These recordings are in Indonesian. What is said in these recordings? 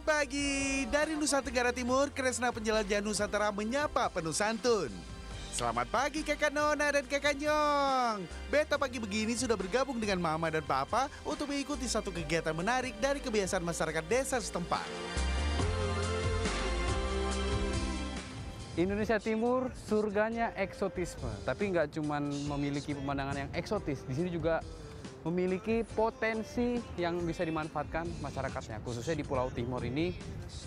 Selamat pagi, dari Nusa Tenggara Timur, Kresna Penjelajah Nusantara menyapa penuh santun. Selamat pagi kakak Nona dan kakak Nyong. Beta pagi begini sudah bergabung dengan mama dan papa untuk mengikuti satu kegiatan menarik dari kebiasaan masyarakat desa setempat. Indonesia Timur surganya eksotisme, tapi nggak cuma memiliki pemandangan yang eksotis, di sini juga memiliki potensi yang bisa dimanfaatkan masyarakatnya. Khususnya di Pulau Timor ini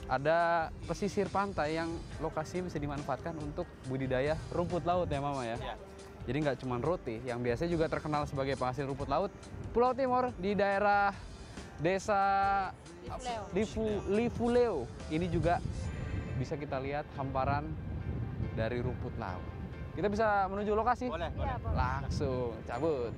ada pesisir pantai yang lokasinya bisa dimanfaatkan untuk budidaya rumput laut ya Mama ya. Jadi nggak cuma roti, yang biasanya juga terkenal sebagai penghasil rumput laut. Pulau Timor di daerah desa Lifuleo ini juga bisa kita lihat hamparan dari rumput laut. Kita bisa menuju lokasi? Boleh. Langsung cabut.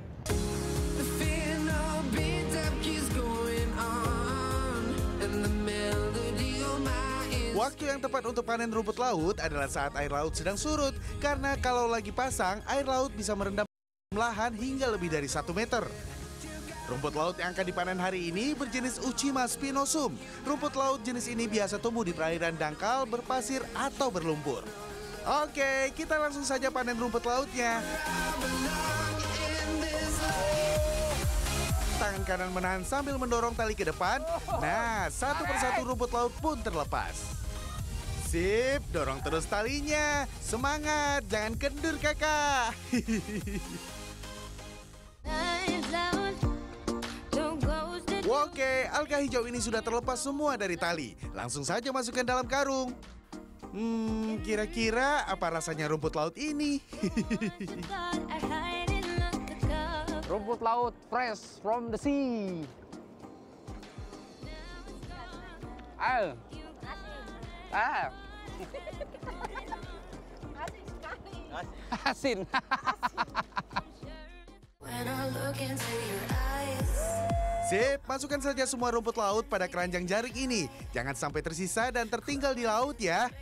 Waktu yang tepat untuk panen rumput laut adalah saat air laut sedang surut, karena kalau lagi pasang, air laut bisa merendam lahan hingga lebih dari 1 meter. Rumput laut yang akan dipanen hari ini berjenis Uchima spinosum. Rumput laut jenis ini biasa tumbuh di perairan dangkal, berpasir, atau berlumpur. Oke, kita langsung saja panen rumput lautnya. Tangan kanan menahan sambil mendorong tali ke depan. Nah, satu persatu rumput laut pun terlepas. Sip, dorong terus talinya. Semangat, jangan kendur kakak. Oke, alga hijau ini sudah terlepas semua dari tali. Langsung saja masukkan dalam karung. Kira-kira apa rasanya rumput laut ini? Rumput laut fresh from the sea. Asin. Sip, masukkan saja semua rumput laut pada keranjang jaring ini. Jangan sampai tersisa dan tertinggal di laut ya.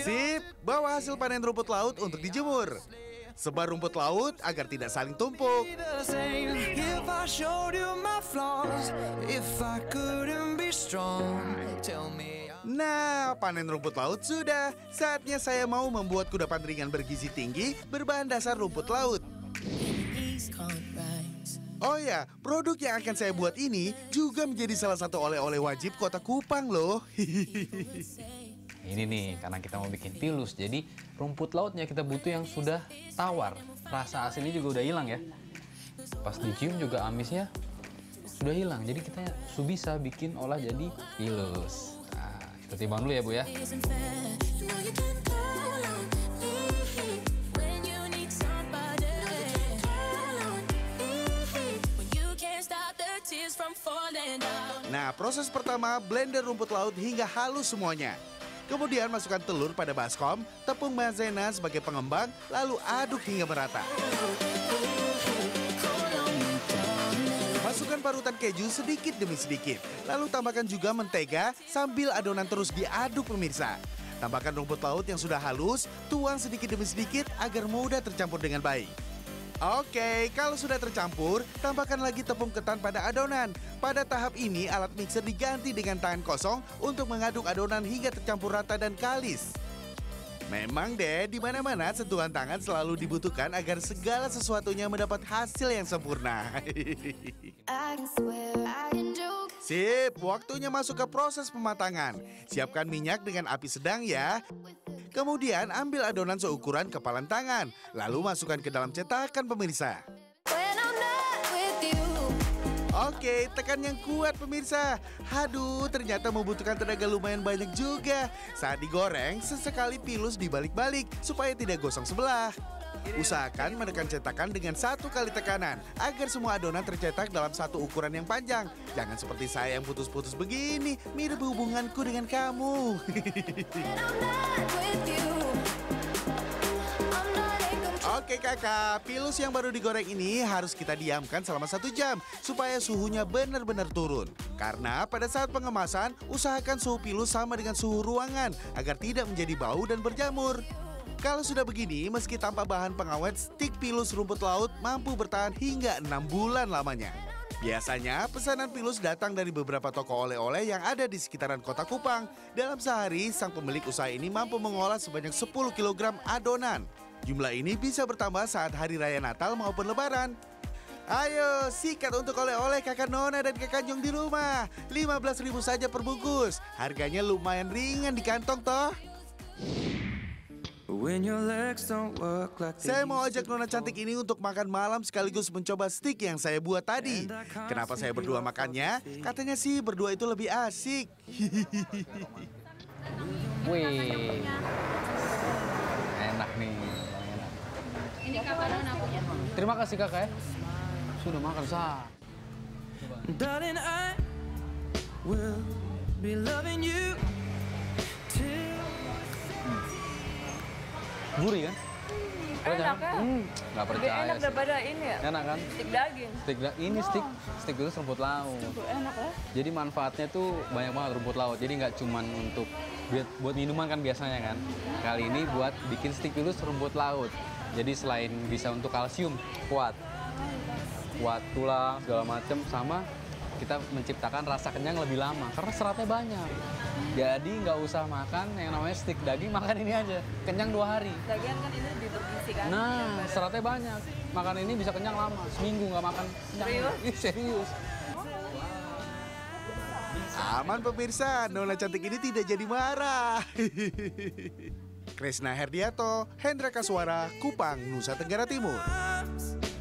Sip, bawa hasil panen rumput laut untuk dijemur. Sebar rumput laut agar tidak saling tumpuk. Nah, panen rumput laut sudah. Saatnya saya mau membuat kudapan ringan bergizi tinggi berbahan dasar rumput laut. Oh ya, produk yang akan saya buat ini juga menjadi salah satu oleh-oleh wajib Kota Kupang loh. Ini nih, karena kita mau bikin pilus, jadi rumput lautnya kita butuh yang sudah tawar. Rasa asinnya juga udah hilang ya. Pas dicium juga amisnya sudah hilang, jadi kita bisa bikin olah jadi pilus. Nah, kita timbang dulu ya Bu ya. Nah, proses pertama blender rumput laut hingga halus semuanya. Kemudian masukkan telur pada baskom, tepung maizena sebagai pengembang, lalu aduk hingga merata. Masukkan parutan keju sedikit demi sedikit, lalu tambahkan juga mentega sambil adonan terus diaduk pemirsa. Tambahkan rumput laut yang sudah halus, tuang sedikit demi sedikit agar mudah tercampur dengan baik. Oke, kalau sudah tercampur, tambahkan lagi tepung ketan pada adonan. Pada tahap ini, alat mixer diganti dengan tangan kosong untuk mengaduk adonan hingga tercampur rata dan kalis. Memang deh, di mana-mana sentuhan tangan selalu dibutuhkan agar segala sesuatunya mendapat hasil yang sempurna. Sip, waktunya masuk ke proses pematangan. Siapkan minyak dengan api sedang ya. Kemudian ambil adonan seukuran kepalan tangan, lalu masukkan ke dalam cetakan pemirsa. Oke, tekan yang kuat pemirsa. Aduh, ternyata membutuhkan tenaga lumayan banyak juga. Saat digoreng, sesekali pilus dibalik-balik supaya tidak gosong sebelah. Usahakan menekan cetakan dengan 1 kali tekanan agar semua adonan tercetak dalam satu ukuran yang panjang. Jangan seperti saya yang putus-putus begini, mirip hubunganku dengan kamu. Oke kakak, pilus yang baru digoreng ini harus kita diamkan selama 1 jam supaya suhunya benar-benar turun. Karena pada saat pengemasan, usahakan suhu pilus sama dengan suhu ruangan agar tidak menjadi bau dan berjamur. Kalau sudah begini, meski tanpa bahan pengawet, stik pilus rumput laut mampu bertahan hingga 6 bulan lamanya. Biasanya pesanan Pilus datang dari beberapa toko oleh-oleh yang ada di sekitaran kota Kupang. Dalam sehari, sang pemilik usaha ini mampu mengolah sebanyak 10 kg adonan. Jumlah ini bisa bertambah saat hari raya Natal maupun Lebaran. Ayo, sikat untuk oleh-oleh kakak Nona dan kakak Jong di rumah. 15.000 saja per bungkus. Harganya lumayan ringan di kantong toh. Saya mau ajak Nona cantik ini untuk makan malam sekaligus mencoba stik yang saya buat tadi. Kenapa saya berdua makannya? Katanya sih berdua itu lebih asik. Wih, enak nih. Enak. Ini kakak Nona punya. Terima kasih kakak ya. Sudah makan sah. Darling, I will be loving you till Gurih kan? Enak ya? Nggak Lebih percaya enak sih. daripada ini ya? Enak kan? Stik daging. Ini stik itu rumput laut. Tuh enak ya? Jadi manfaatnya tuh banyak banget rumput laut. Jadi nggak cuman untuk buat minuman kan biasanya kan. Kali ini buat bikin stik pilus rumput laut. Jadi selain bisa untuk kalsium, kuat tulang segala macem, sama kita menciptakan rasa kenyang lebih lama karena seratnya banyak. Jadi nggak usah makan yang namanya stik daging, makan ini aja kenyang 2 hari. Lagian kan ini lebih bergizi kan? Nah, seratnya banyak. Makan ini bisa kenyang lama. Seminggu nggak makan. Serius? Ih, serius. Aman pemirsa, Nona cantik ini tidak jadi marah. Krisna Herdiato, Hendra Kaswara, Kupang, Nusa Tenggara Timur. arms.